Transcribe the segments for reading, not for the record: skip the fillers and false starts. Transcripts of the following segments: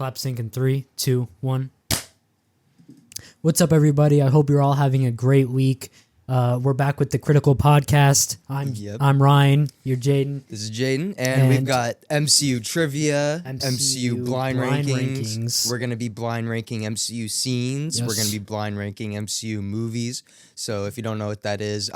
Clap sync in 3, 2, 1. What's up, everybody? I hope you're all having a great week. We're back with the Critical Podcast. I'm Ryan. You're Jayden. This is Jayden, and we've got MCU Trivia, MCU blind rankings. We're going to be blind ranking MCU scenes. Yes. We're going to be blind ranking MCU movies. So if you don't know what that is,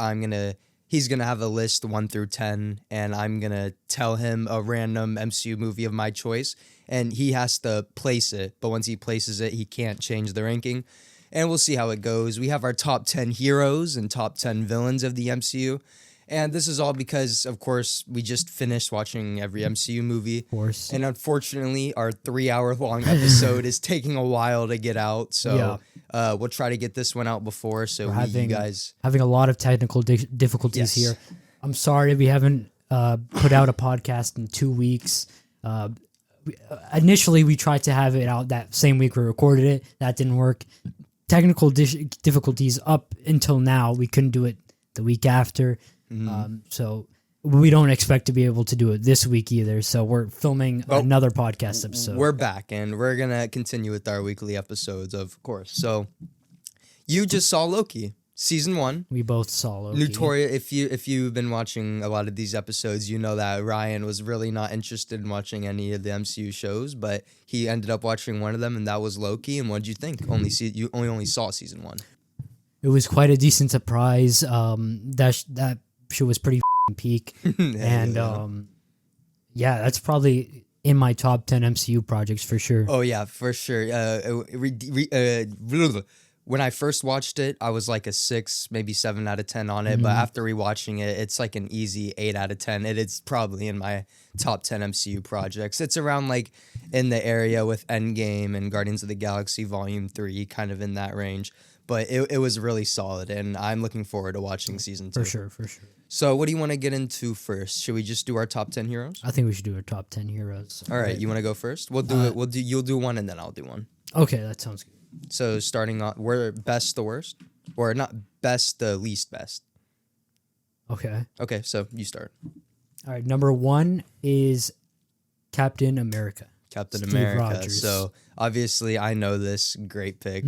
he's going to have a list 1 through 10, and I'm going to tell him a random MCU movie of my choice, and he has to place it. But once he places it, he can't change the ranking. And we'll see how it goes. We have our top 10 heroes and top 10 villains of the MCU. And this is all because, of course, we just finished watching every MCU movie. Of course. And unfortunately, our 3-hour-long episode is taking a while to get out. So we'll try to get this one out before. So you guys having a lot of technical difficulties here. I'm sorry we haven't put out a podcast in 2 weeks. Initially, we tried to have it out that same week we recorded it. That didn't work. Technical difficulties up until now. We couldn't do it the week after. So we don't expect to be able to do it this week either. So we're filming another podcast episode. We're back, and we're going to continue with our weekly episodes, of course. So you just saw Loki. Season 1. We both saw Loki. Notorious. If you've been watching a lot of these episodes, you know that Ryan was really not interested in watching any of the MCU shows, but he ended up watching one of them, and that was Loki. And what did you think? You only saw season 1. It was quite a decent surprise. That show was pretty peak, and that's probably in my top 10 MCU projects for sure. Oh yeah, for sure. When I first watched it, I was like a 6, maybe 7 out of 10 on it. But after rewatching it, it's like an easy 8 out of 10. It's probably in my top 10 MCU projects. It's around like in the area with Endgame and Guardians of the Galaxy Volume 3, kind of in that range. But it was really solid, and I'm looking forward to watching season 2. For sure. So what do you want to get into first? Should we just do our top 10 heroes? I think we should do our top 10 heroes. All right, you want to go first? We'll do it. You'll do one, and then I'll do one. Okay, that sounds good. So starting on, we're best the worst? Or not best, the least best? Okay. Okay, so you start. All right, number 1 is Captain America. Captain Steve America. Rogers. So obviously I know this. Great pick.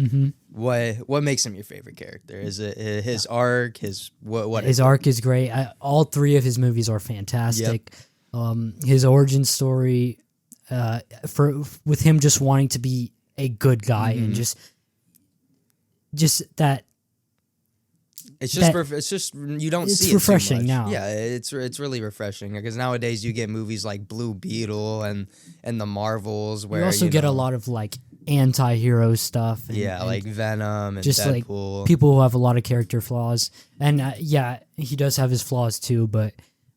What makes him your favorite character? Is it his arc? What? His arc is great. All 3 of his movies are fantastic. Yep. His origin story, with him just wanting to be a good guy and just that. It's just you don't see it. It's refreshing too much. now. Yeah, it's really refreshing because nowadays you get movies like Blue Beetle and the Marvels where you also get a lot of like anti-hero stuff. And like Venom and just Deadpool. Like people who have a lot of character flaws. And he does have his flaws too, but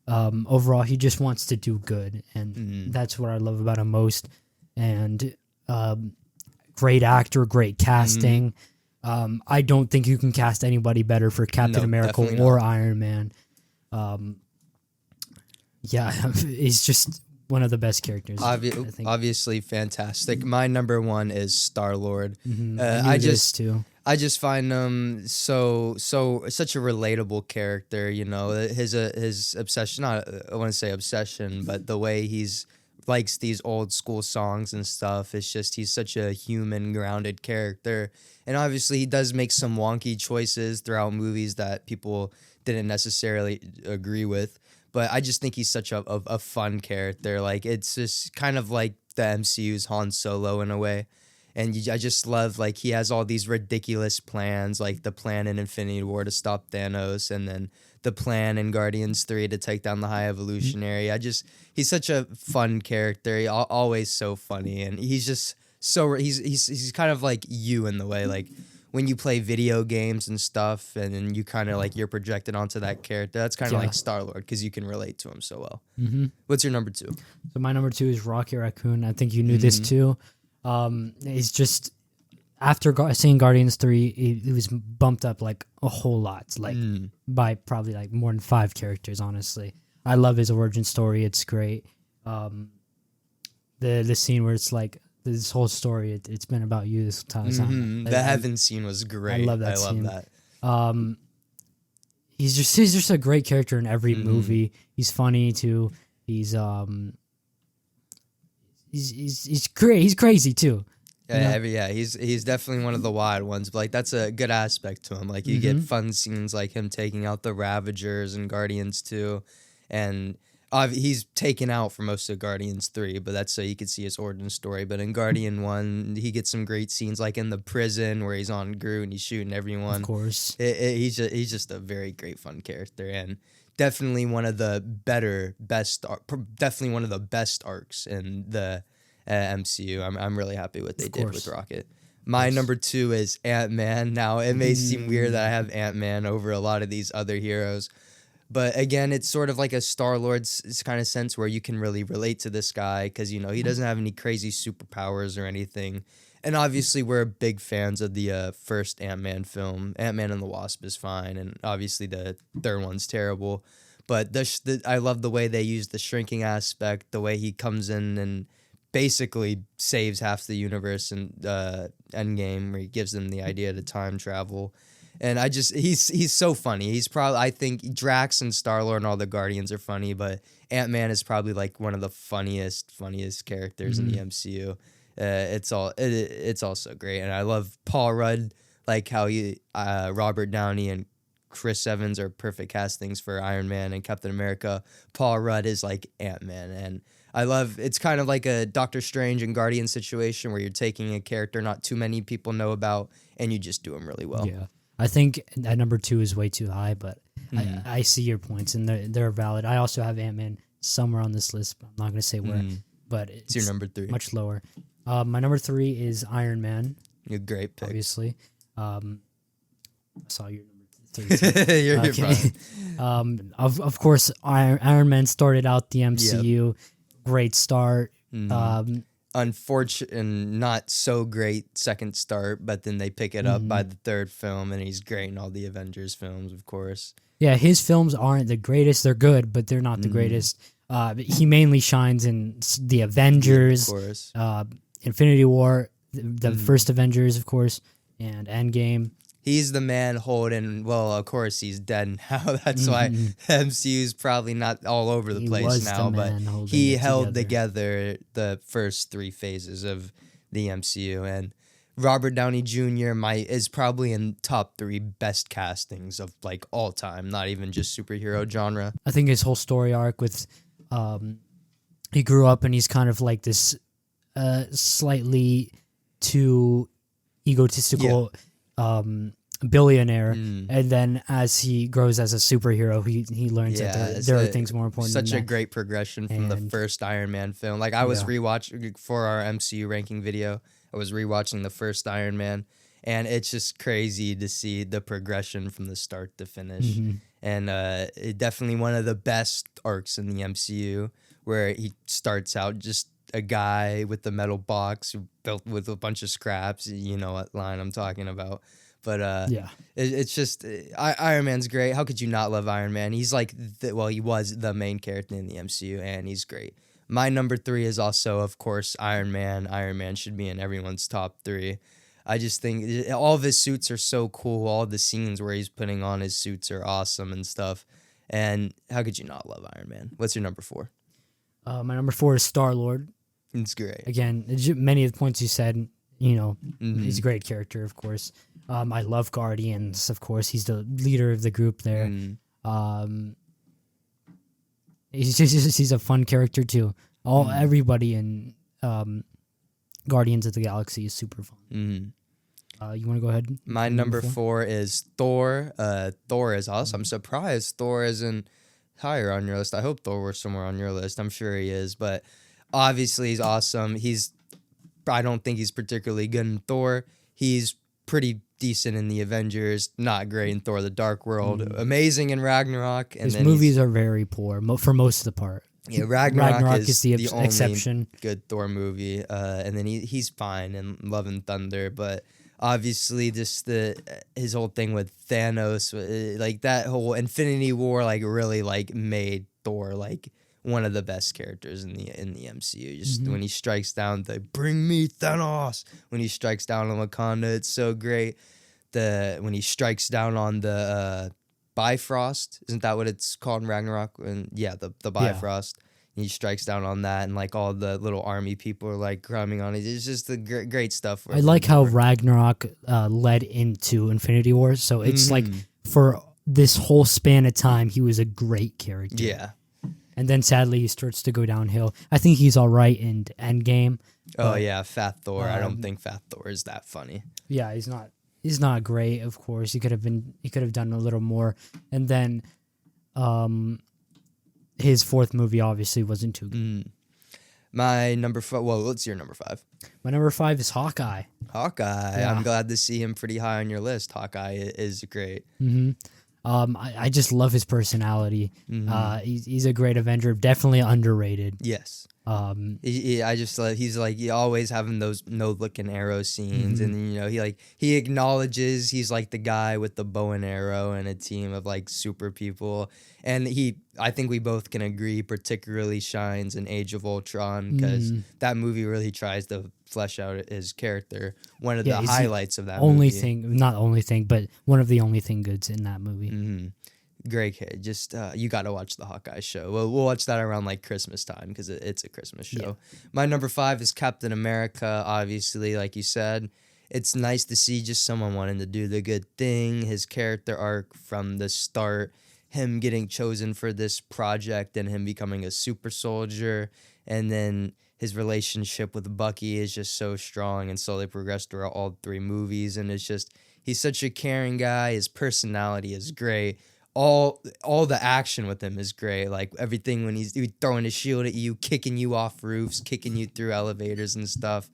overall he just wants to do good, and that's what I love about him most. And great actor, great casting. I don't think you can cast anybody better for Captain America or Iron Man. He's just one of the best characters. Obviously fantastic. My number 1 is Star-Lord. I just find him so such a relatable character. You know, his obsession. I want to say obsession, but the way he's likes these old school songs and stuff. It's just he's such a human, grounded character. And obviously he does make some wonky choices throughout movies that people didn't necessarily agree with. But I just think he's such a fun character. Like, it's just kind of like the MCU's Han Solo in a way. And I just love, like, he has all these ridiculous plans, like the plan in Infinity War to stop Thanos, and then the plan in Guardians 3 to take down the High Evolutionary. He's such a fun character. He's always so funny, and he's just he's kind of like you in the way, like when you play video games and stuff, and then you kind of like you're projected onto that character. That's kind of like Star-Lord because you can relate to him so well. What's your number 2? So my number 2 is Rocky Raccoon. I think you knew this too. He's just, after seeing Guardians 3, he was bumped up like a whole lot, like by probably like more than 5 characters, honestly. I love his origin story. It's great. The scene where it's like, this whole story, it's been about you this time. The heaven scene was great. I love that scene. He's just a great character in every movie. He's funny too. He's he's great. He's crazy too. Yeah, he's definitely one of the wild ones, but like that's a good aspect to him. Like you get fun scenes like him taking out the Ravagers and Guardians 2, and he's taken out for most of Guardians 3, but that's so you could see his origin story. But in Guardian 1, he gets some great scenes like in the prison where he's on Groot and he's shooting everyone. Of course. He's just a very great fun character, and definitely one of the definitely one of the best arcs in the MCU. I'm really happy what they did with Rocket. My number 2 is Ant-Man. Now, it may seem weird that I have Ant-Man over a lot of these other heroes, but again, it's sort of like a Star-Lord's kind of sense where you can really relate to this guy because, he doesn't have any crazy superpowers or anything. And obviously, we're big fans of the first Ant-Man film. Ant-Man and the Wasp is fine, and obviously the third one's terrible. But I love the way they use the shrinking aspect, the way he comes in and basically saves half the universe in Endgame, where he gives them the idea to time travel. And he's so funny. I think Drax and Star-Lord and all the Guardians are funny, but Ant-Man is probably like one of the funniest characters in the MCU. It's all so great, and I love Paul Rudd, like how Robert Downey and Chris Evans are perfect castings for Iron Man and Captain America. Paul Rudd is like Ant-Man, and I love it's kind of like a Doctor Strange and Guardian situation where you're taking a character not too many people know about and you just do them really well. Yeah. I think that number 2 is way too high, but I see your points and they're valid. I also have Ant-Man somewhere on this list, but I'm not going to say where. But it's your number 3. Much lower. My number 3 is Iron Man. A great pick. Obviously. I saw your number 3. You're fine. Of course, Iron Man started out the MCU. Yep. Great start. Unfortunate and not so great second start, but then they pick it up by the third film, and he's great in all the Avengers films, of course. Yeah, his films aren't the greatest. They're good, but they're not the greatest. He mainly shines in the Avengers, of course. Infinity War, the first Avengers, of course, and Endgame. He's the man holding, well, of course, he's dead now. That's why MCU's probably not all over the place now, but he held together the first 3 phases of the MCU. And Robert Downey Jr. is probably in top 3 best castings of like all time, not even just superhero genre. I think his whole story arc with he grew up and he's kind of like this slightly too egotistical billionaire, and then as he grows as a superhero, he learns that there are things more important. Such than a that. Great progression from the first Iron Man film. Like I was rewatching for our MCU ranking video. I was rewatching the first Iron Man, and it's just crazy to see the progression from the start to finish. And it definitely one of the best arcs in the MCU, where he starts out just a guy with the metal box built with a bunch of scraps. You know what line I'm talking about. But it's just Iron Man's great. How could you not love Iron Man? He's like, he was the main character in the MCU, and he's great. My number 3 is also, of course, Iron Man. Iron Man should be in everyone's top 3. I just think all of his suits are so cool. All the scenes where he's putting on his suits are awesome and stuff. And how could you not love Iron Man? What's your number 4? My number 4 is Star-Lord. It's great. Again, many of the points you said, he's a great character, of course. I love Guardians, of course. He's the leader of the group there. He's a fun character too. Everybody in Guardians of the Galaxy is super fun. You want to go ahead? My number 4 is Thor. Thor is awesome. I'm surprised Thor isn't higher on your list. I hope Thor was somewhere on your list. I'm sure he is, but obviously he's awesome. I don't think he's particularly good in Thor. He's pretty decent in the Avengers, not great in Thor: The Dark World, amazing in Ragnarok. And his movies are very poor for most of the part. Yeah, Ragnarok is the only exception. Good Thor movie, and then he's fine in Love and Thunder, but obviously just his whole thing with Thanos, like that whole Infinity War, like really like made Thor like one of the best characters in the MCU. Just when he strikes down, bring me Thanos. When he strikes down on Wakanda, it's so great. When he strikes down on the Bifrost, isn't that what it's called in Ragnarok? And the Bifrost. He strikes down on that, and like all the little army people are like crumbing on it. It's just the great stuff. I like how Ragnarok led into Infinity War, so it's like for this whole span of time, he was a great character. Yeah. And then sadly, he starts to go downhill. I think he's all right in Endgame. Oh yeah, Fat Thor. I don't think Fat Thor is that funny. Yeah, he's not. He's not great. Of course, he could have done a little more. And then, his fourth movie obviously wasn't too good. My number 5. Well, what's your number 5? My number 5 is Hawkeye. Hawkeye. Yeah. I'm glad to see him pretty high on your list. Hawkeye is great. I just love his personality. He's a great Avenger. Definitely underrated. Yes. I just he's like always having those no looking arrow scenes, and he acknowledges he's like the guy with the bow and arrow and a team of like super people, and I think we both can agree particularly shines in Age of Ultron because that movie really tries to flesh out his character. One of the highlights of that movie. Not only thing, but one of the only thing goods in that movie. Great kid. Just you got to watch the Hawkeye show. We'll watch that around like Christmas time because it's a Christmas show. Yeah. My number 5 is Captain America. Obviously, like you said, it's nice to see just someone wanting to do the good thing. His character arc from the start, him getting chosen for this project and him becoming a super soldier, and then his relationship with Bucky is just so strong and slowly progressed throughout all 3 movies. And it's just he's such a caring guy. His personality is great. All the action with him is great. Like everything when he's throwing his shield at you, kicking you off roofs, kicking you through elevators and stuff.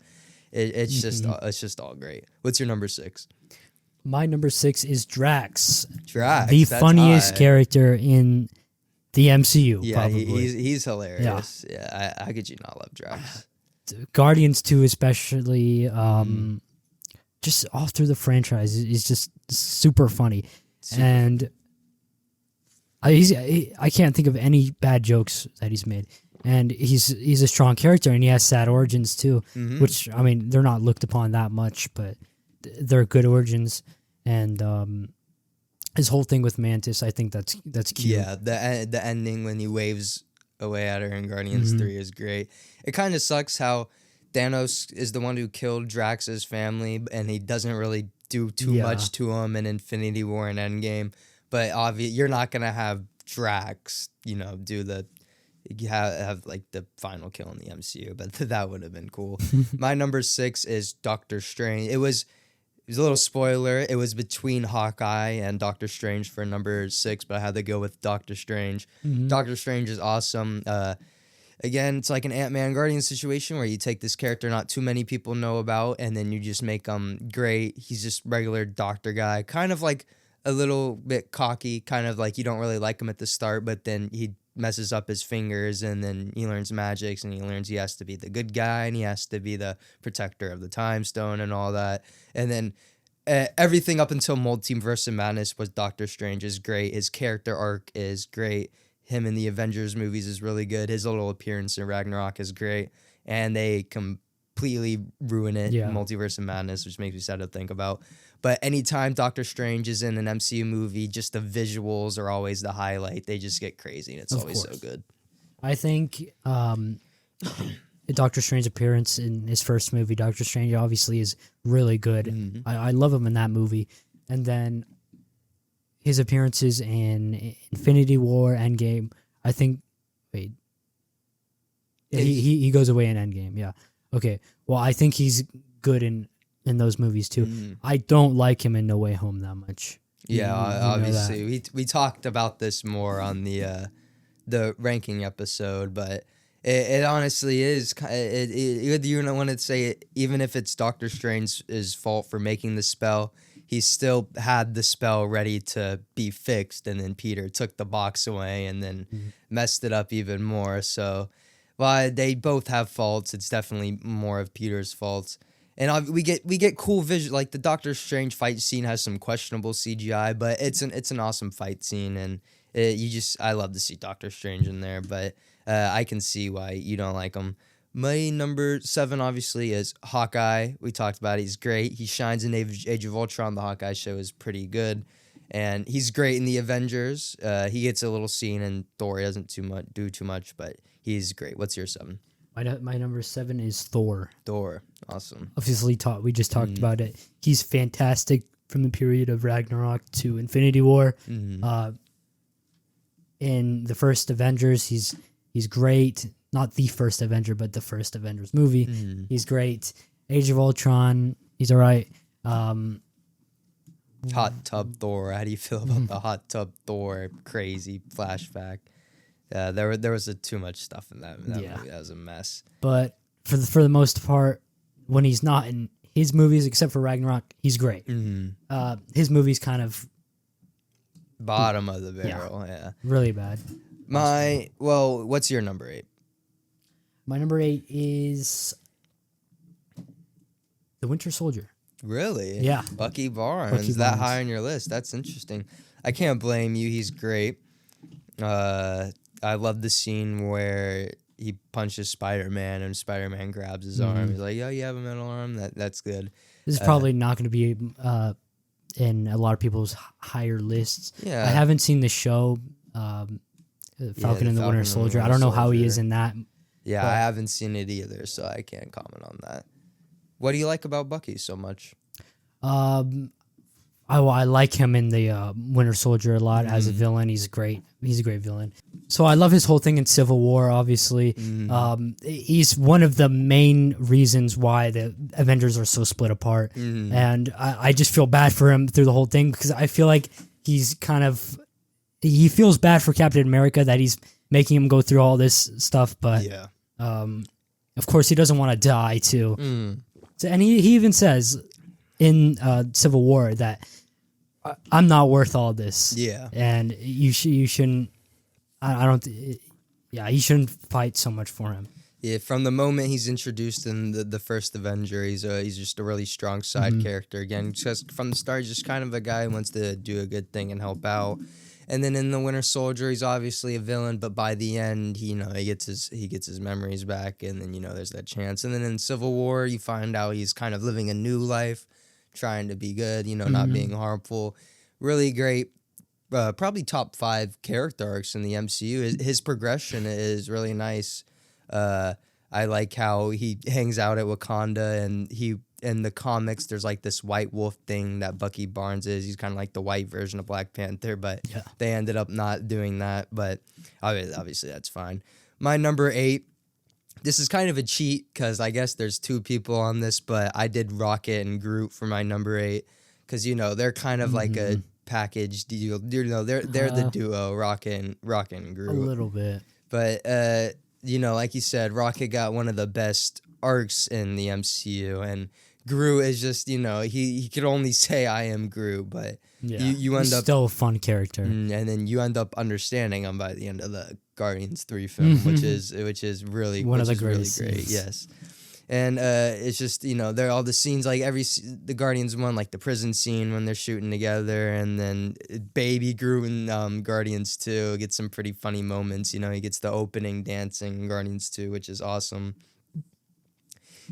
It's just all great. What's your number 6? My number 6 is Drax. Drax, the funniest character in the MCU. Yeah, probably. He's hilarious. Yeah, how could you not love Drax? Guardians 2 especially. Just all through the franchise is just super funny. And I can't think of any bad jokes that he's made, and he's a strong character, and he has sad origins too, which I mean they're not looked upon that much, but they're good origins, and his whole thing with Mantis, I think that's cute. Yeah, the ending when he waves away at her in Guardians 3 is great. It kind of sucks how Thanos is the one who killed Drax's family, and he doesn't really do too much to him in Infinity War and Endgame. But you're not gonna have Drax, do have like the final kill in the MCU. But that would have been cool. My number 6 is Doctor Strange. It was a little spoiler. It was between Hawkeye and Doctor Strange for number 6, but I had to go with Doctor Strange. Doctor Strange is awesome. Again, it's like an Ant-Man Guardian situation where you take this character not too many people know about, and then you just make him great. He's just regular doctor guy, kind of like a little bit cocky, kind of like you don't really like him at the start, but then he messes up his fingers, and then he learns magics, and he learns he has to be the good guy, and he has to be the protector of the time stone and all that. And then everything up until Multiverse of Madness was Doctor Strange is great. His character arc is great. Him in the Avengers movies is really good. His little appearance in Ragnarok is great. And they completely ruin it in Multiverse of Madness, which makes me sad to think about. But anytime Doctor Strange is in an MCU movie, just the visuals are always the highlight. They just get crazy, and it's always so good. I think Doctor Strange's appearance in his first movie, Doctor Strange, obviously is really good. I love him in that movie. And then his appearances in Infinity War, Endgame, I think... Wait. He goes away in Endgame, yeah. Okay, well, I think he's good in those movies too. I don't like him in No Way Home that much. Yeah, obviously. We talked about this more on the ranking episode, but it honestly is. You don't want to say it, even if it's Doctor Strange's fault for making the spell, he still had the spell ready to be fixed, and then Peter took the box away and then messed it up even more. So while they both have faults, it's definitely more of Peter's faults. And we get cool visual, like the Doctor Strange fight scene has some questionable CGI, but it's an awesome fight scene, and I love to see Doctor Strange in there. But I can see why you don't like him. My number 7 obviously is Hawkeye. We talked about it. He's great. He shines in Age of Ultron. The Hawkeye show is pretty good, and he's great in the Avengers. He gets a little scene in Thor. He doesn't do too much, but He's great. What's your 7? My number 7 is Thor. Thor. Awesome. Obviously, we just talked about it. He's fantastic from the period of Ragnarok to Infinity War. In the first Avengers, he's great. Not the first Avenger, but the first Avengers movie. He's great. Age of Ultron, he's all right. Hot Tub Thor. How do you feel about the Hot Tub Thor crazy flashback? Yeah, there was too much stuff in that movie. That was a mess. But for the most part, when he's not in his movies, except for Ragnarok, he's great. His movies kind of bottom of the barrel. Yeah, really bad. What's your number 8? My number 8 is The Winter Soldier. Really? Yeah. Bucky Barnes. That high on your list. That's interesting. I can't blame you. He's great. I love the scene where he punches Spider-Man and Spider-Man grabs his arm. He's like, "Oh, you have a metal arm? That's good." This is probably not going to be in a lot of people's higher lists. Yeah. I haven't seen the show, Falcon and the Winter Soldier. I don't know how he is in that. Yeah, I haven't seen it either, so I can't comment on that. What do you like about Bucky so much? I like him in the Winter Soldier a lot as a villain. He's great. He's a great villain. So I love his whole thing in Civil War, obviously. He's one of the main reasons why the Avengers are so split apart. And I just feel bad for him through the whole thing because I feel like he feels bad for Captain America that he's making him go through all this stuff. But of course, he doesn't want to die too. So, and he even says in Civil War that I'm not worth all this. Yeah. And you shouldn't. You shouldn't fight so much for him. Yeah, from the moment he's introduced in the first Avenger, he's just a really strong side character. Again, just from the start, he's just kind of a guy who wants to do a good thing and help out. And then in the Winter Soldier, he's obviously a villain, but by the end, he gets his memories back, and then there's that chance. And then in Civil War, you find out he's kind of living a new life, trying to be good, not being harmful. Really great. Probably top 5 character arcs in the MCU. His progression is really nice. I like how he hangs out at Wakanda, and in the comics, there's like this White Wolf thing that Bucky Barnes is. He's kind of like the white version of Black Panther, but they ended up not doing that. But obviously, that's fine. My number 8. This is kind of a cheat because I guess there's 2 people on this, but I did Rocket and Groot for my number 8 because they're kind of like a package deal. They're the duo, Rocket and Groot. A little bit, but like you said, Rocket got one of the best arcs in the MCU, and Groot is just he could only say I am Groot, but you end up still a fun character, and then you end up understanding him by the end of the Guardians 3 film, which is really one of the greatest. Really great, yes. And it's just there are all the scenes like the Guardians one, like the prison scene when they're shooting together, and then baby Groot in Guardians 2 gets some pretty funny moments. He gets the opening dancing in Guardians 2, which is awesome.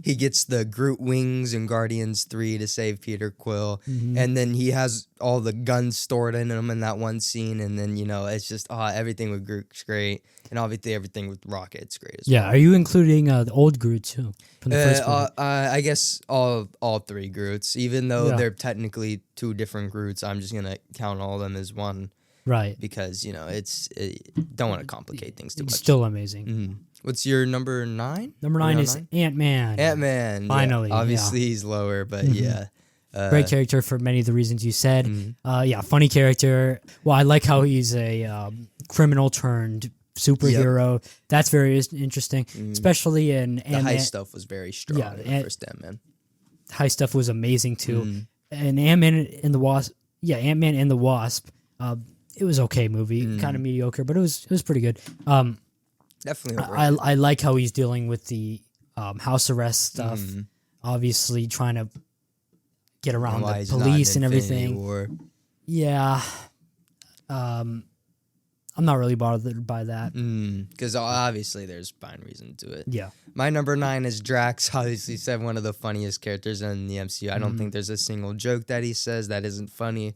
He gets the Groot wings in Guardians 3 to save Peter Quill. And then he has all the guns stored in him in that one scene. And then, it's just everything with Groot's great. And obviously everything with Rocket's great as well. Are you including the old Groot too? From the first movie? I guess all 3 Groots. Even though they're technically 2 different Groots, I'm just going to count all of them as one. Right. Because, don't want to complicate things too much. It's still amazing. What's your number 9? Number 9 is Ant-Man. Ant-Man. Finally. Obviously, he's lower, but great character for many of the reasons you said. Funny character. Well, I like how he's a criminal turned superhero. Yep. That's very interesting, especially in the heist stuff was very strong in the first Ant-Man. Heist stuff was amazing too. And Ant-Man and the Wasp. Yeah, Ant-Man and the Wasp. It was okay movie, kind of mediocre, but it was pretty good. Definitely. I like how he's dealing with the house arrest stuff. Obviously, trying to get around the police and everything. War. Yeah. I'm not really bothered by that. Because obviously there's fine reason to it. Yeah. My number 9 is Drax. Obviously said one of the funniest characters in the MCU. I don't think there's a single joke that he says that isn't funny.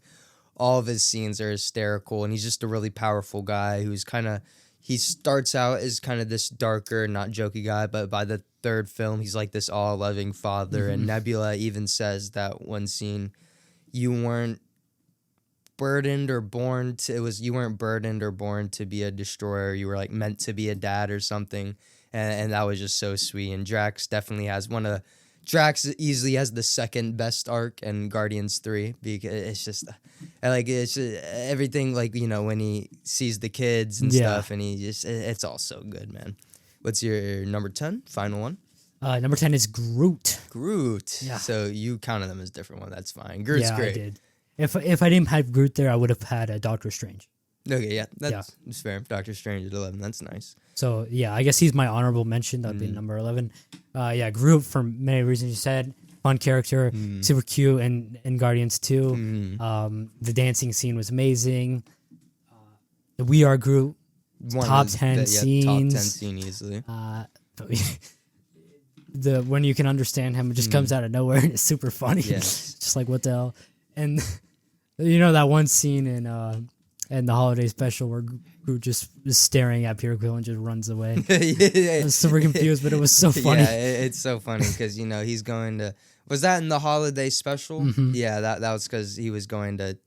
All of his scenes are hysterical, and he's just a really powerful guy who's kind of, he starts out as kind of this darker, not jokey guy, but by the third film, he's like this all-loving father. And Nebula even says that one scene, you weren't burdened or born to, you weren't burdened or born to be a destroyer. You were like meant to be a dad or something. And that was just so sweet. And Drax definitely has Drax easily has the second best arc in Guardians 3 because it's just everything, like, you know, when he sees the kids and stuff, and it's all so good, man. What's your number 10? Final one? Number 10 is Groot. Yeah. So you counted them as different one. That's fine. Groot's great. I did. If I didn't have Groot there, I would have had a Doctor Strange. Okay, yeah, that's fair. Doctor Strange at 11, that's nice. So, yeah, I guess he's my honorable mention. That'd be number 11. Groot, for many reasons you said. Fun character, super cute in Guardians 2. The dancing scene was amazing. The We Are Groot, top 10 scenes. Top 10 scene easily. When you can understand him, it just comes out of nowhere and it's super funny. Yes. Just like, what the hell? And, you know, that one scene in the holiday special where Groot just is staring at Peter Quill and just runs away. I was super confused, but it was so funny. Yeah, it's so funny because, you know, he's going to... Was that in the holiday special? Yeah, that was because he was going to...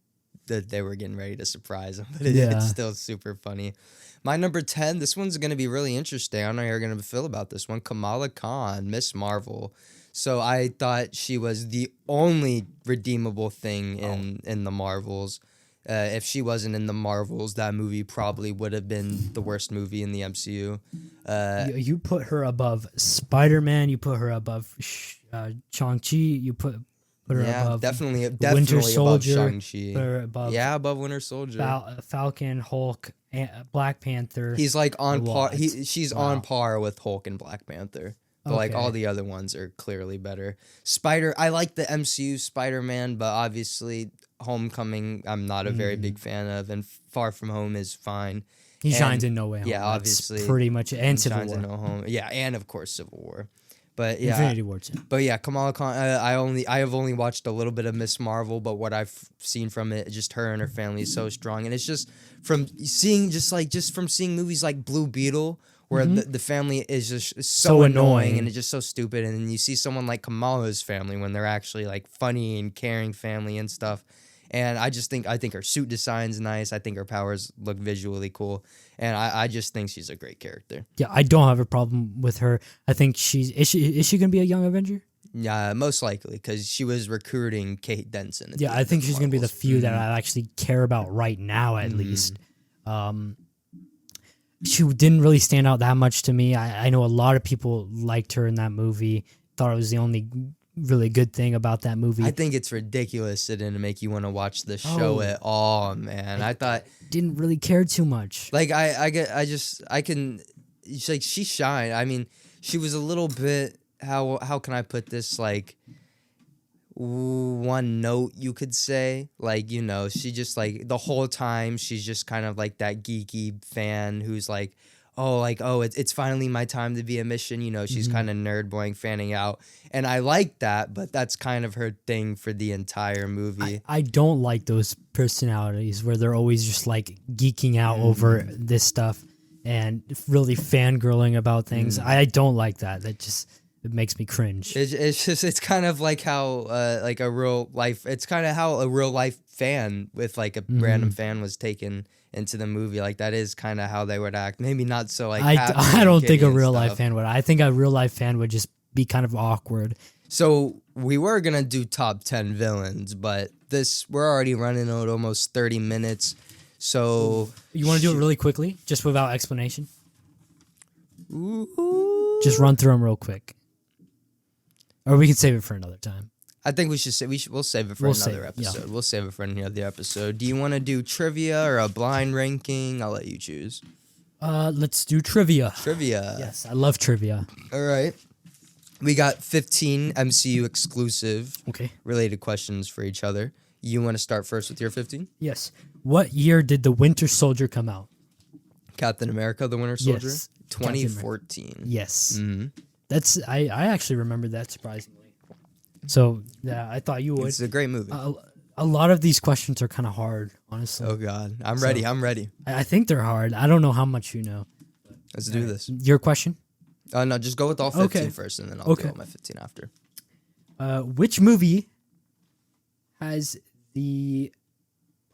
They were getting ready to surprise him, but it's still super funny. My number 10, this one's going to be really interesting. I don't know how you're going to feel about this one. Kamala Khan, Miss Marvel. So I thought she was the only redeemable thing in the Marvels. If she wasn't in the Marvels, that movie probably would have been the worst movie in the MCU. You put her above Spider-Man. You put her above Shang-Chi. You put her above definitely Winter Soldier. Above Shang-Chi. Above above Winter Soldier. Falcon, Hulk, Black Panther. He's like on par. She's on par with Hulk and Black Panther. But like all the other ones are clearly better. I like the MCU Spider-Man, but obviously Homecoming I'm not a very big fan of, and Far From Home is fine. He shines in No Way Home. Yeah, obviously. That's pretty much it. And Civil War. In No Home. Yeah, and of course Civil War. But yeah, Infinity War too. But yeah, Kamala Khan. I have only watched a little bit of Miss Marvel, but what I've seen from it, just her and her family is so strong, and it's just from seeing movies like Blue Beetle, where the family is just so annoying and it's just so stupid, and then you see someone like Kamala's family when they're actually like funny and caring family and stuff. And I think her suit design's nice. I think her powers look visually cool. And I just think she's a great character. Yeah, I don't have a problem with her. I think is she going to be a Young Avenger? Yeah, most likely, because she was recruiting Kate Denson. Yeah, I think she's going to be the few that I actually care about right now, at least. She didn't really stand out that much to me. I know a lot of people liked her in that movie, thought it was the only really good thing about that movie. I think it's ridiculous it didn't make you want to watch the show at all, man. I thought didn't really care too much. Like she shined. I mean, she was a little bit how can I put this, like one note, you could say, like, you know, she just like the whole time she's just kind of like that geeky fan who's like, it's finally my time to be a mission. You know, she's kind of nerd boying, fanning out. And I like that, but that's kind of her thing for the entire movie. I don't like those personalities where they're always just like geeking out over this stuff and really fangirling about things. I don't like that. It makes me cringe. It's kind of like how a real life fan with like a random fan was taken into the movie. Like that is kind of how they would act. Maybe not so like I don't think a real life fan would. I think a real life fan would just be kind of awkward. So we were gonna do top 10 villains, but we're already running at almost 30 minutes. So you want to do it really quickly, just without explanation? Ooh. Just run through them real quick, or we can save it for another time. I think we'll save it for another episode. Yeah. We'll save it for another episode. Do you want to do trivia or a blind ranking? I'll let you choose. Let's do trivia. Trivia. Yes, I love trivia. All right. We got 15 MCU exclusive related questions for each other. You want to start first with your 15? Yes. What year did The Winter Soldier come out? Captain America, The Winter Soldier? Yes. 2014. Yes. Mm-hmm. I actually remember that, surprisingly. So, yeah, I thought you would. It's a great movie. A lot of these questions are kind of hard, honestly. Oh God, I'm ready. I'm ready. I think they're hard. I don't know how much you know. Let's do this. Your question? No, just go with all 15 Okay. first, and then I'll go with my 15 after. Which movie has the...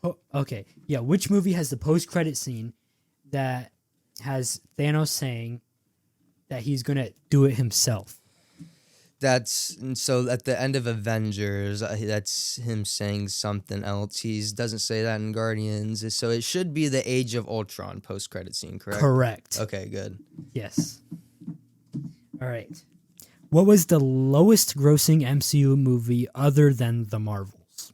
which movie has the post-credit scene that has Thanos saying that he's going to do it himself? So at the end of Avengers, that's him saying something else. He doesn't say that in Guardians. So it should be the Age of Ultron post-credit scene, correct? Correct. Okay, good. Yes. All right. What was the lowest grossing MCU movie other than the Marvels?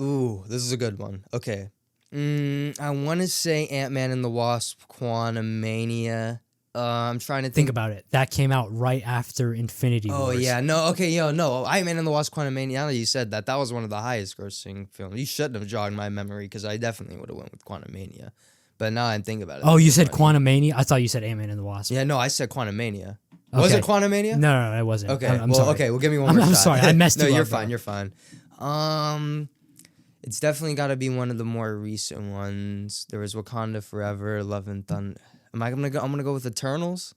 Ooh, this is a good one. Okay. I want to say Ant-Man and the Wasp, Quantumania. I'm trying to Think about it. That came out right after Infinity Wars. Oh, yeah. No, okay, no. Ant-Man and the Wasp, Quantumania. Now that you said that, that was one of the highest grossing films. You shouldn't have jogged my memory because I definitely would have went with Quantumania. But now I'm thinking about it. Oh, you said Quantumania? I thought you said Ant-Man and the Wasp. Yeah, no, I said Quantumania. Okay. Was it Quantumania? No, it wasn't. Okay, I'm sorry. Okay, well, give me one more shot. I'm sorry, I messed you up. No, you're fine. It's definitely got to be one of the more recent ones. There was Wakanda Forever, Love and Thunder. I'm gonna go with Eternals.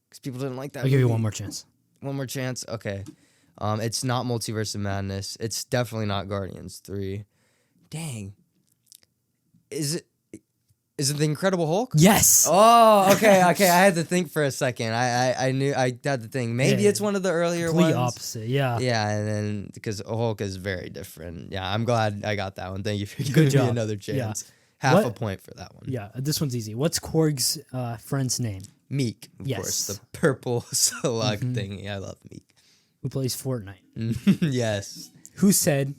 Because people didn't like that. I'll give you one more chance. One more chance? Okay. It's not Multiverse of Madness. It's definitely not Guardians 3. Dang. Is it The Incredible Hulk? Yes. Oh, okay. I had to think for a second. I knew I had to think. Maybe it's one of the earlier complete ones. Opposite, yeah. Yeah, and then because Hulk is very different. Yeah, I'm glad I got that one. Thank you for giving me another chance. Yeah. Half a point for that one. Yeah, this one's easy. What's Korg's friend's name? Meek, of course. The purple slug thingy. I love Meek. Who plays Fortnite? Yes. Who said,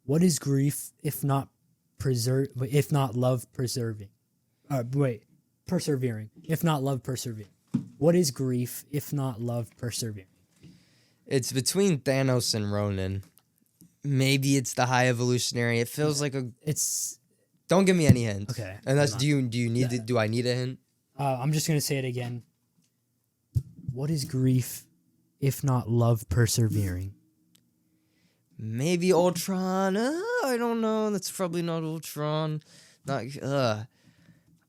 "What is grief if not love preserving?" Persevering. If not love persevering. What is grief if not love persevering? It's between Thanos and Ronan. Maybe it's the High Evolutionary. It feels like it's. Don't give me any hints. Okay. And that's do you need do I need a hint? I'm just gonna say it again. What is grief if not love persevering? Maybe Ultron. I don't know. That's probably not Ultron. Not.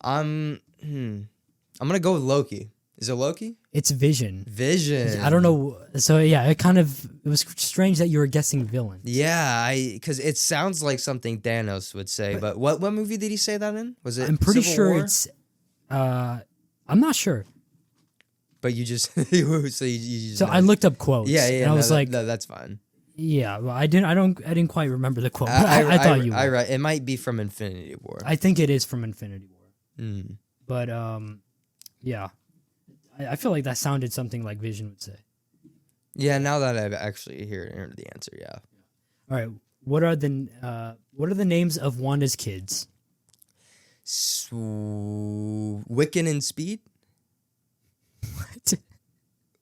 I'm gonna go with Loki. Is it Loki? It's Vision. Vision. I don't know. So yeah, it was strange that you were guessing villain. Yeah, because it sounds like something Thanos would say. But what movie did he say that in? Was it? I'm pretty Civil sure War? it's. I'm not sure. But you just so you just. So I looked up quotes. Yeah. And I was like, no, that's fine. Yeah, well, I didn't quite remember the quote. I thought you would. It might be from Infinity War. I think it is from Infinity War. Mm. But yeah, I feel like that sounded something like Vision would say. Yeah, now that I've actually heard the answer, yeah. All right, what are the names of Wanda's kids? Wiccan and Speed. What?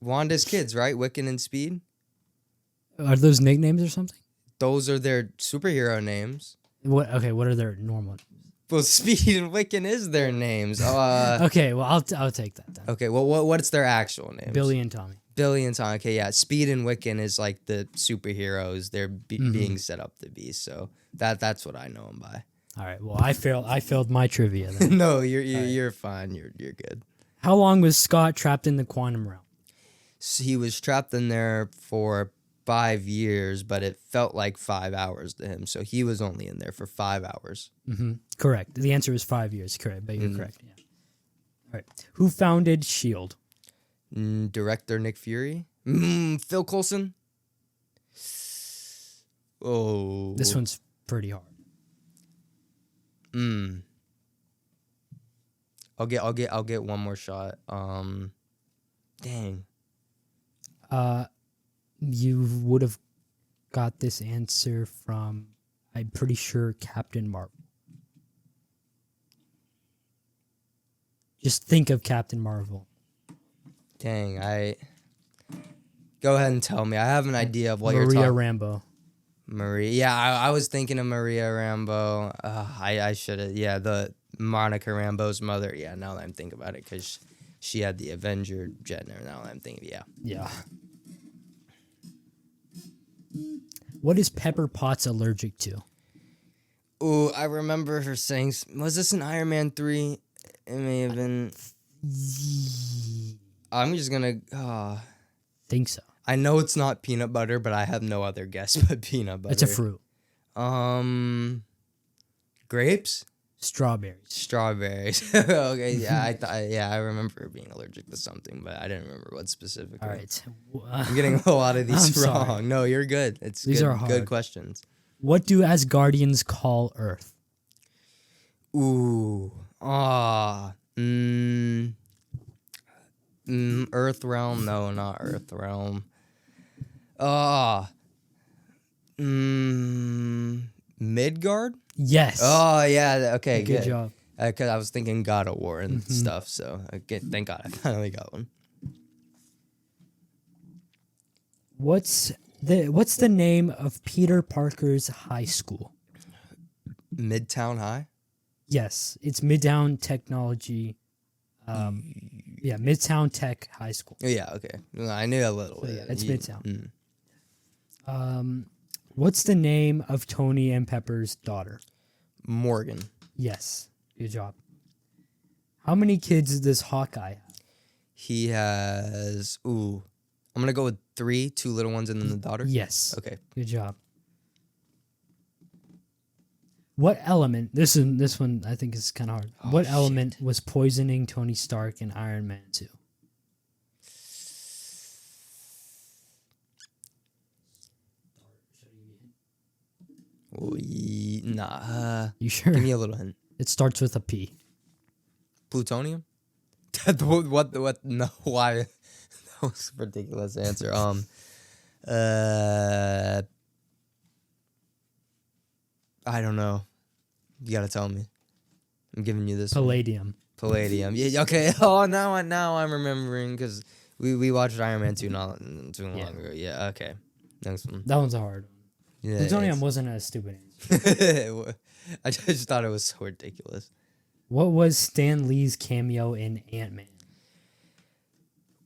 Wanda's kids, right? Wiccan and Speed. Are those nicknames or something? Those are their superhero names. What? Okay, what are their normal? Well, Speed and Wiccan is their names. Okay, well I'll take that then. Okay, well what's their actual names? Billy and Tommy. Billy and Tommy. Okay, yeah. Speed and Wiccan is like the superheroes they're being set up to be. So that's what I know them by. All right. Well, I failed my trivia then. No, you're fine. You're good. How long was Scott trapped in the quantum realm? So he was trapped in there for 5 years, but it felt like 5 hours to him. So he was only in there for 5 hours. Mm-hmm. Correct. The answer is 5 years. Correct, but you're correct. Yeah. All right. Who founded S.H.I.E.L.D.? Director Nick Fury. Phil Coulson. Oh, This one's pretty hard. I'll get one more shot. Dang. You would have got this answer from, I'm pretty sure, Captain Marvel. Just think of Captain Marvel. Dang, go ahead and tell me. I have an idea of what you're talking. Maria Rambeau. Maria. Yeah, I was thinking of Maria Rambeau. I should have. Yeah, the Monica Rambeau's mother. Yeah, now that I'm thinking about it, because she had the Avenger Jenner. Now that I'm thinking, yeah. Yeah. What is Pepper Potts allergic to? Ooh, I remember her saying, was this in Iron Man 3? It may have been. I'm just going to. Think so. I know it's not peanut butter, but I have no other guess but peanut butter. It's a fruit. Grapes? Strawberries. Okay, yeah, I remember being allergic to something, but I didn't remember what specifically. All right. I'm getting a lot of these I'm wrong. sorry. No, you're good. These good, are hard. Good questions. What do Asgardians call Earth? Ooh. Earth realm? No, not Earth realm. Midgard? Yes. Oh, yeah. Okay, Good job. Because I was thinking God of War and stuff, so thank God I finally got one. What's the name of Peter Parker's high school? Midtown High? Yes, it's Midtown Technology. Midtown Tech High School. Yeah, okay. I knew a little bit. Yeah, it's Midtown. What's the name of Tony and Pepper's daughter? Morgan. Yes, good job. How many kids does Hawkeye have? He has. I'm gonna go with 3, 2 little ones, and then the daughter. Yes. Okay. Good job. What element? This one I think is kind of hard. What element was poisoning Tony Stark in Iron Man 2? Nah. You sure? Give me a little hint. It starts with a P. Plutonium? What? No, why? That was a ridiculous answer. I don't know. You gotta tell me. I'm giving you this. Palladium. Palladium. Yeah. Okay. Oh, now I'm remembering because we watched Iron Man 2 not too long ago. Yeah. Okay. Next one. That one's a hard one. Yeah. Plutonium wasn't a stupid answer. I just thought it was so ridiculous. What was Stan Lee's cameo in Ant-Man?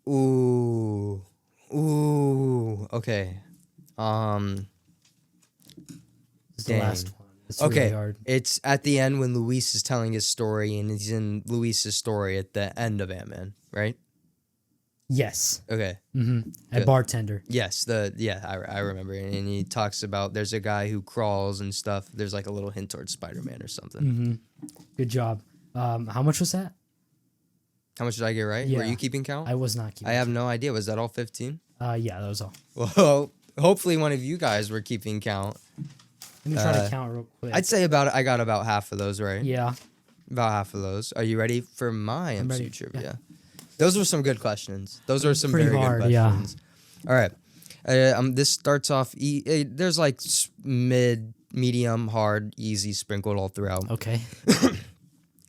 Ooh. Okay. It's the last one. It's really hard. It's at the end when Luis is telling his story, and he's in Luis's story at the end of Ant-Man, right? Yes. Okay. A bartender. Yes. I remember, and he talks about there's a guy who crawls and stuff. There's like a little hint towards Spider-Man or something. Good job. How much was that? How much did I get right? Yeah. Were you keeping count? I was not keeping. I have no idea. Was that all 15? Yeah, that was all. Well, hopefully one of you guys were keeping count. Let me try to count real quick. I'd say I got about half of those right. Yeah. About half of those. Are you ready for my MCU trivia? Yeah. Those were some good questions. Those are some Pretty very hard, good questions. Yeah. All right. This starts off. There's like medium, hard, easy sprinkled all throughout. Okay.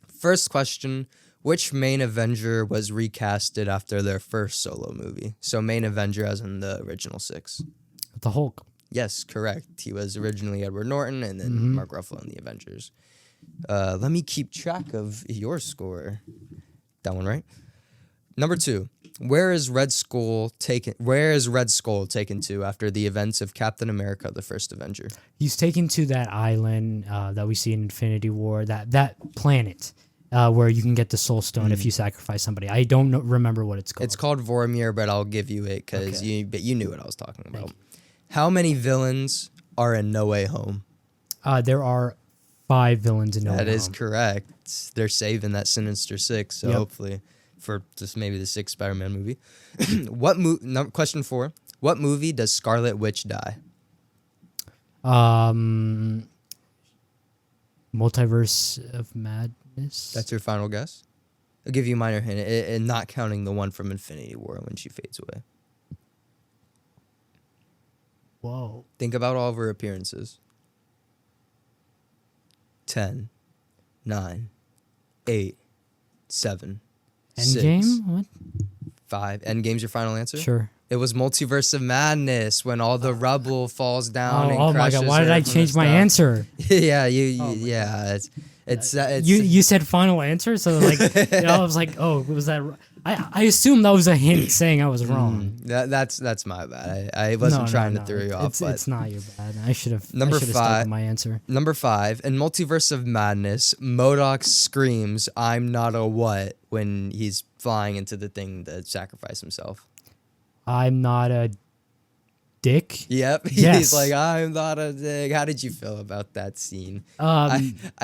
First question: which main Avenger was recasted after their first solo movie? So main Avenger, as in the original 6. The Hulk. Yes, correct. He was originally Edward Norton, and then Mark Ruffalo in the Avengers. Let me keep track of your score. That one, right? Number 2. Where is Red Skull taken to after the events of Captain America: The First Avenger? He's taken to that island that we see in Infinity War. That planet where you can get the Soul Stone if you sacrifice somebody. I don't remember what it's called. It's called Vormir, but I'll give you it because you knew what I was talking about. How many villains are in No Way Home? There are 5 villains in No Way Home. That is correct. They're saving that Sinister 6, so hopefully for just maybe the 6th Spider-Man movie. Question 4. What movie does Scarlet Witch die? Multiverse of Madness. That's your final guess? I'll give you a minor hint, and not counting the one from Infinity War when she fades away. Whoa. Think about all of her appearances. 10, 9, 8, 7, Endgame? 6, What? 5. Endgame's your final answer? Sure. It was Multiverse of Madness when all the rubble falls down and oh my crushes god! Why did I change my answer? Yeah, it's You said final answer, so like I was like, oh, was that? I assume that was a hint saying I was wrong. That's my bad. I wasn't trying to throw you off. But It's not your bad. I should have Number stuck five. with my answer. Number 5, in Multiverse of Madness, MODOK screams, "I'm not a what," when he's flying into the thing to sacrifice himself. I'm not a dick. Yep. Yes. He's like, "I'm not a dick." How did you feel about that scene? I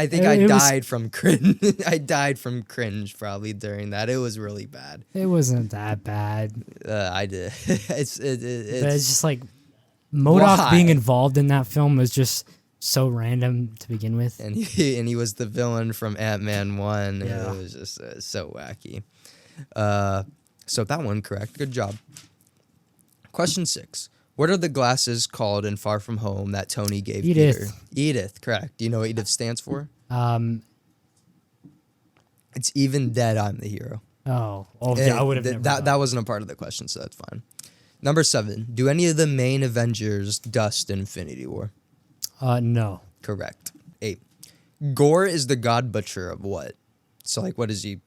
think it I was- died from cringe. I died from cringe probably during that. It was really bad. It wasn't that bad. I did. It's But it's just like MODOK Why? being involved in that film was just so random to begin with. and he was the villain from Ant-Man 1. Yeah. It was just so wacky. So that one correct. Good job. Question 6. What are the glasses called in Far From Home that Tony gave Edith. Peter? Edith, correct. Do you know what Edith stands for? It's Even Dead, I'm the Hero. Yeah, I would have never that wasn't a part of the question, so that's fine. Number 7. Do any of the main Avengers dust Infinity War? No. Correct. 8. Gore is the god butcher of what? So like, what is he?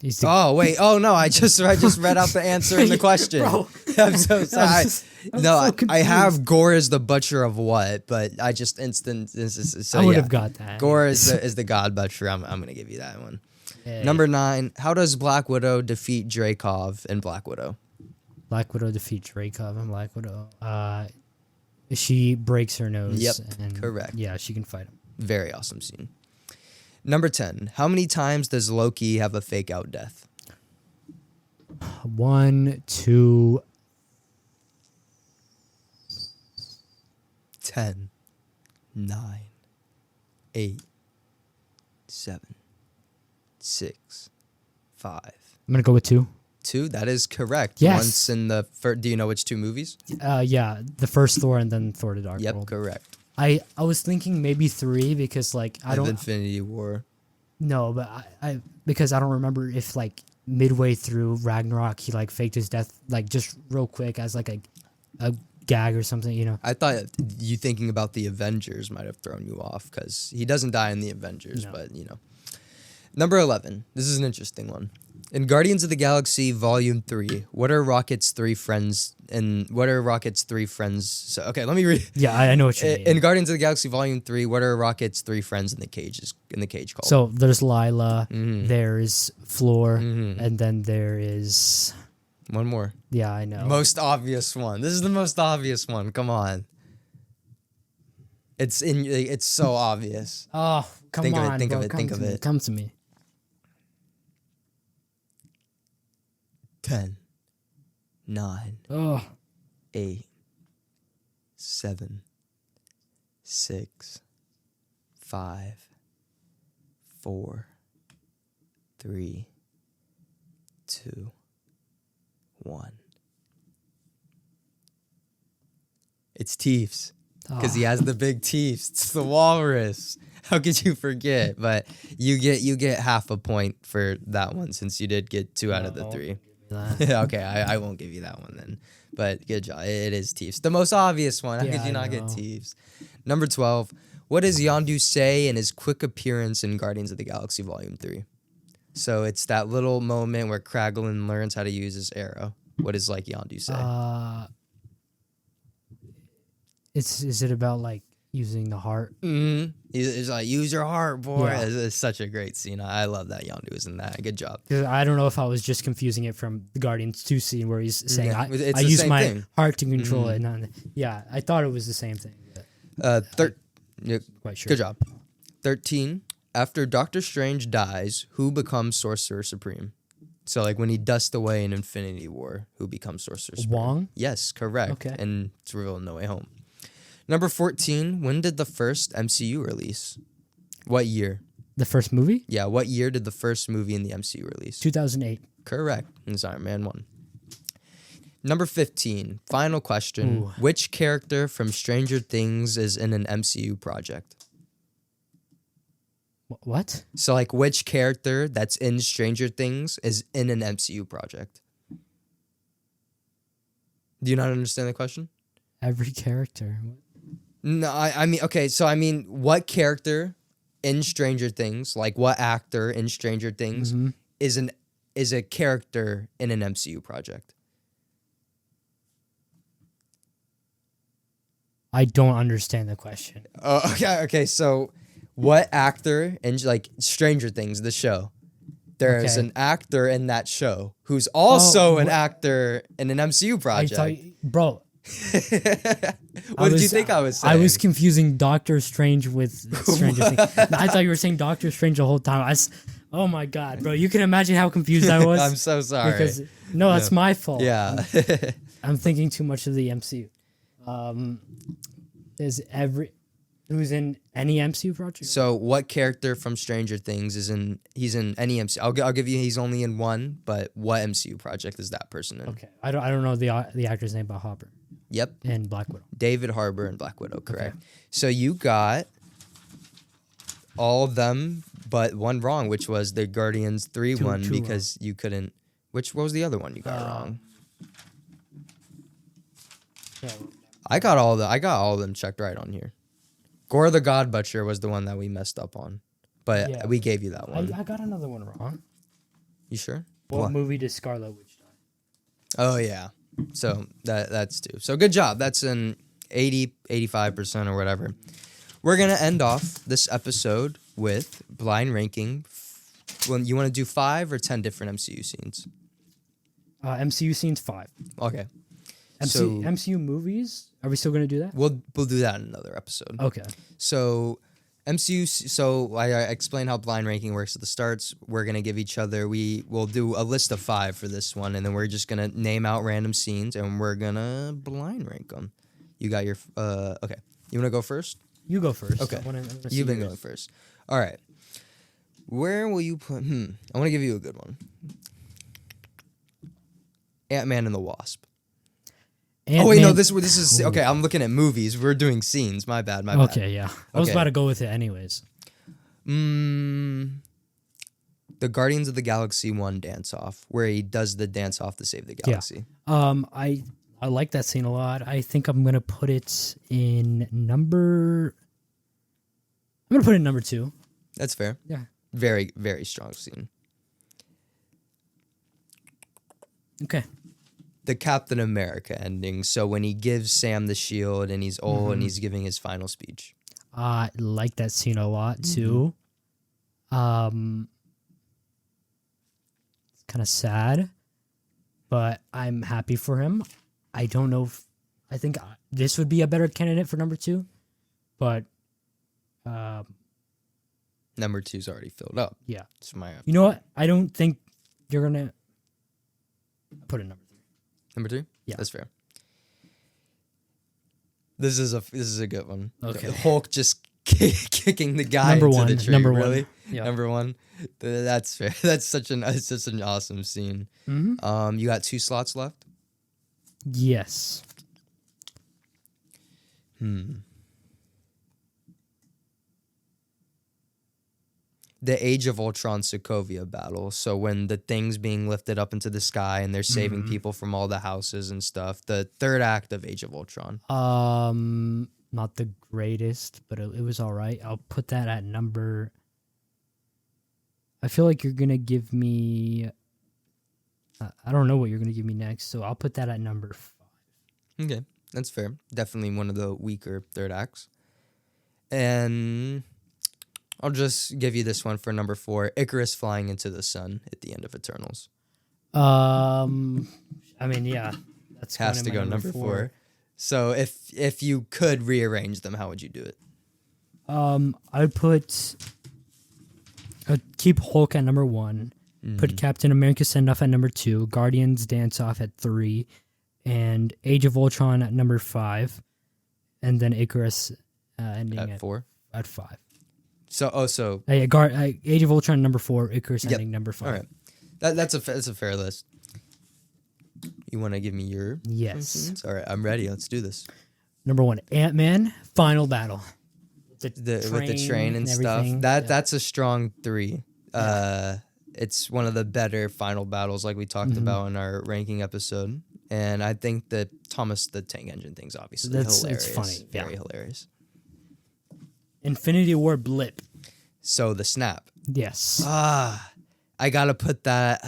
He's the- Oh wait! Oh no! I just read out the answer in the question. Bro. I'm so sorry. I'm No, so I have confused. Gore is the butcher of what, but I just so I would yeah. have got that. Gore is the god butcher. I'm gonna give you that one. Yeah. Number 9. How does Black Widow defeat Dreykov in Black Widow? Black Widow defeats Dreykov and Black Widow. She breaks her nose. Yep, and correct. Yeah, she can fight him. Very awesome scene. Number 10. How many times does Loki have a fake out death? 1, 2. 10, 9, 8, 7, 6, 5. I'm gonna go with 2. 2. That is correct. Yes. Once in the first. Do you know which 2 movies? Yeah, the first Thor and then Thor: The Dark Yep, World. correct. I was thinking maybe 3 because like I Of don't Infinity War. no, but I because I don't remember if like midway through Ragnarok he like faked his death like just real quick as like a gag or something, you know. I thought you thinking about the Avengers might have thrown you off because he doesn't die in the Avengers, No. but you know. Number 11. This is an interesting one. In Guardians of the Galaxy Volume 3, what are Rocket's 3 friends? So, okay, let me read. Yeah, I know what you mean. In Guardians of the Galaxy Volume 3, what are Rocket's 3 friends in the cage called? So there's Lila, Mhm. there's Floor, Mhm. and then there is One more. yeah, I know. Most obvious one. This is the most obvious one. Come on. It's so obvious. Oh, come Think of it, on, think of bro, it, come think to of me, it. Come to me. 10, 9, Oh, 8, 7, 6, 5, 4, 3, 2, 1. It's Teefs. Because he has the big teeth. It's the walrus. How could you forget? But you get half a point for that one since you did get 2 out of the 3. Okay, I won't give you that one then. But good job. It is Teefs. The most obvious one. How Yeah, could you I not get know. Teefs? Number 12. What does Yondu say in his quick appearance in Guardians of the Galaxy Volume 3? So it's that little moment where Kraglin learns how to use his arrow. What does like Yondu say? Is it about like using the heart? Mm-hmm. He's like, use your heart, boy. Yeah. It's such a great scene. I love that Yondu is in that. Good job. 'Cause I don't know if I was just confusing it from the Guardians 2 scene where he's saying Yeah, it's I the use same my thing. heart to control it. Yeah, I thought it was the same thing. But Yeah, quite sure. good job. 13. After Doctor Strange dies, who becomes Sorcerer Supreme? So like when he dusts away in Infinity War, who becomes Sorcerer Supreme? Wong? Yes, correct. Okay. And it's revealed in No Way Home. Number 14. When did the first MCU release? What year? The first movie? Yeah, what year did the first movie in the MCU release? 2008. Correct. It's Iron Man 1. Number 15. Final question. Ooh. Which character from Stranger Things is in an MCU project? What? So, like, which character that's in Stranger Things is in an MCU project? Do you not understand the question? Every character. No, I mean, okay, so I mean, what character in Stranger Things, like what actor in Stranger Things Mhm. is is a character in an MCU project? I don't understand the question. Oh, okay. So, what actor in like Stranger Things, the show? There's Okay. an actor in that show who's also an what- actor in an MCU I project. thought, bro. What did you think I was saying? I was confusing Doctor Strange with Stranger Things. I thought you were saying Doctor Strange the whole time. Oh my god, bro! You can imagine how confused I was. I'm so sorry. Because no, that's my fault. Yeah. I'm thinking too much of the MCU. Who's in any MCU project? So, what character from Stranger Things he's in any MCU? I'll give you he's only in one, but what MCU project is that person in? Okay, I don't know the actor's name, but Hopper Yep. and Black Widow. David Harbour and Black Widow, correct. Okay. So you got all of them but one wrong, which was the Guardians 3 one two because you couldn't. What was the other one you got wrong? Yeah, I got all of them checked right on here. Gore the God Butcher was the one that we messed up on, but Yeah. we gave you that one. I got another one wrong. You sure? What movie did Scarlet Witch die? Oh yeah. So that's two. So good job. That's an 85% or whatever. We're going to end off this episode with blind ranking. Well, you want to do 5 or 10 different MCU scenes? MCU scenes 5. Okay. MCU movies? Are we still going to do that? We'll do that in another episode. Okay. So MCU. So I explained how blind ranking works at the starts. We're gonna give each other. We'll do a list of 5 for this one, and then we're just gonna name out random scenes, and we're gonna blind rank them. You got your okay. You wanna go first? You go first. Okay. I wanna see You've been yours. going first. All right. Where will you put? I want to give you a good one. Ant-Man and the Wasp. Ant-Man. Oh wait, no. This is okay. I'm looking at movies. We're doing scenes. My bad. Okay, yeah. I was Okay. about to go with it anyways. The Guardians of the Galaxy 1 dance off, where he does the dance off to save the galaxy. I like that scene a lot. I think I'm gonna put it in number. I'm gonna put it in number 2. That's fair. Yeah. Very, very strong scene. Okay. The Captain America ending. So when he gives Sam the shield and he's old and he's giving his final speech. I like that scene a lot too. It's kind of sad, but I'm happy for him. I don't know if I think this would be a better candidate for number 2, but Number 2's already filled up. yeah. It's my You know what? I don't think you're gonna put it number 3. number 3. Yeah. That's fair. This is a good one. Okay. The Hulk just kicking the guy Number into one, the tree. number one. Really? Yeah. Number 1. That's fair. That's such an awesome scene. Mm-hmm. You got 2 slots left. Yes. The Age of Ultron Sokovia battle. So when the thing's being lifted up into the sky and they're saving people from all the houses and stuff. The 3rd act of Age of Ultron. Not the greatest, but it was all right. I'll put that at number. I feel like you're gonna give me. I don't know what you're gonna give me next, so I'll put that at number 5. Okay, that's fair. Definitely one of the weaker 3rd acts. And I'll just give you this one for number 4. Icarus flying into the sun at the end of Eternals. I mean, yeah, that's Has to go number 4. So if you could rearrange them, how would you do it? I'd keep Hulk at number 1. Put Captain America Send Off at number 2. Guardians Dance Off at 3. And Age of Ultron at number 5. And then Icarus ending At 4? At 5. So Age of Ultron number 4. Icarus ending number 5. all right. That's a fair list. You want to give me your Yes. scenes? All right, I'm ready. Let's do this. Number 1, Ant-Man Final Battle. With the train and stuff. everything. That's a strong 3. It's one of the better final battles, like we talked about in our ranking episode. And I think that Thomas the Tank Engine thing's obviously hilarious. It's funny. Very hilarious. Infinity War blip. So the snap. Yes. I gotta put that.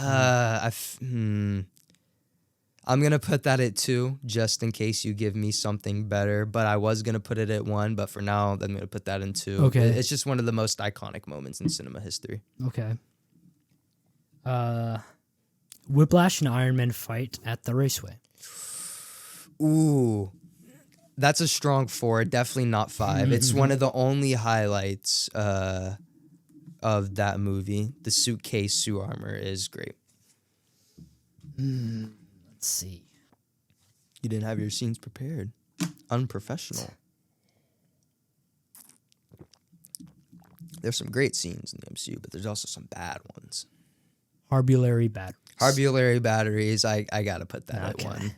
I'm gonna put that at 2, just in case you give me something better. But I was gonna put it at 1, but for now, I'm gonna put that in 2. Okay. It's just one of the most iconic moments in cinema history. Okay. Whiplash and Iron Man fight at the raceway. Ooh, that's a strong 4. Definitely not 5. It's one of the only highlights of that movie. The suitcase suit armor is great. Let's see. You didn't have your scenes prepared. Unprofessional. There's some great scenes in the MCU, but there's also some bad ones. Harbulary batteries. Harbulary batteries, I gotta put that at 1.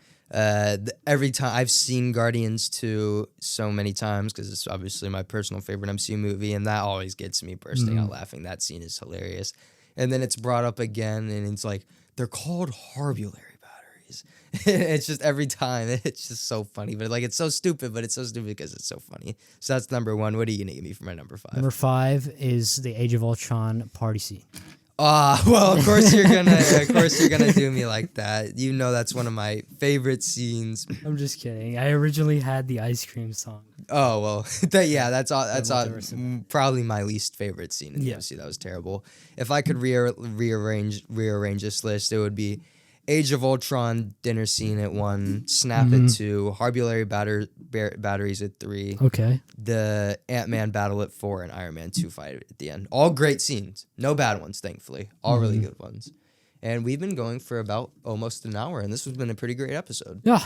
Every time I've seen Guardians 2 so many times, because it's obviously my personal favorite MCU movie, and that always gets me bursting out laughing. That scene is hilarious. And then it's brought up again, and it's like, they're called harbulary batteries. It's just every time, it's just so funny. But like, it's so stupid, but it's so stupid because it's so funny. So that's number 1. What are you gonna give me for my number 5? Number 5 is the Age of Ultron party scene. Well, of course you're gonna do me like that. You know that's one of my favorite scenes. I'm just kidding. I originally had the ice cream song. Oh well, that's probably my least favorite scene in the MCU. That was terrible. If I could rearrange this list, it would be Age of Ultron dinner scene at 1, Snap at 2, Harbulary batteries at 3. Okay. The Ant-Man battle at 4, and Iron Man 2 fight at the end. All great scenes. No bad ones, thankfully. All really good ones. And we've been going for about almost an hour, and this has been a pretty great episode. Yeah.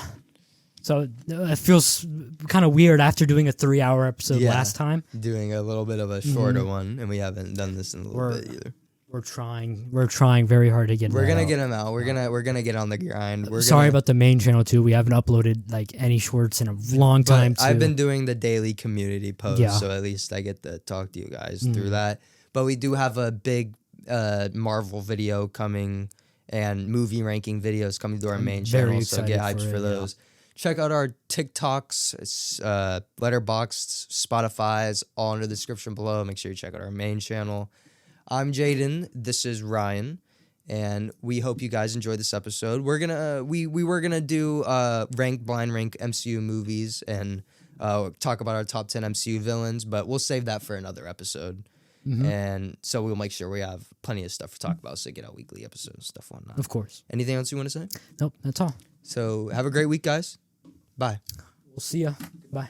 So it feels kind of weird after doing a 3-hour episode last time. Doing a little bit of a shorter one, and we haven't done this in a little bit either. We're trying very hard to get. We're gonna get them out. We're gonna get on the grind. Sorry about the main channel too. We haven't uploaded like any shorts in a long time. I've been doing the daily community posts, so at least I get to talk to you guys through that. But we do have a big Marvel video coming and movie ranking videos coming to our main channel. So get hyped for those. Check out our TikToks, Letterboxd, Spotify's, all in the description below. Make sure you check out our main channel. I'm Jayden. This is Ryan, and we hope you guys enjoyed this episode. We were gonna do blind rank MCU movies and talk about our top 10 MCU villains, but we'll save that for another episode. And so we'll make sure we have plenty of stuff to talk about, so get out weekly episodes, stuff like that. Of course. Anything else you want to say? Nope, that's all. So have a great week, guys. Bye. We'll see ya. Bye.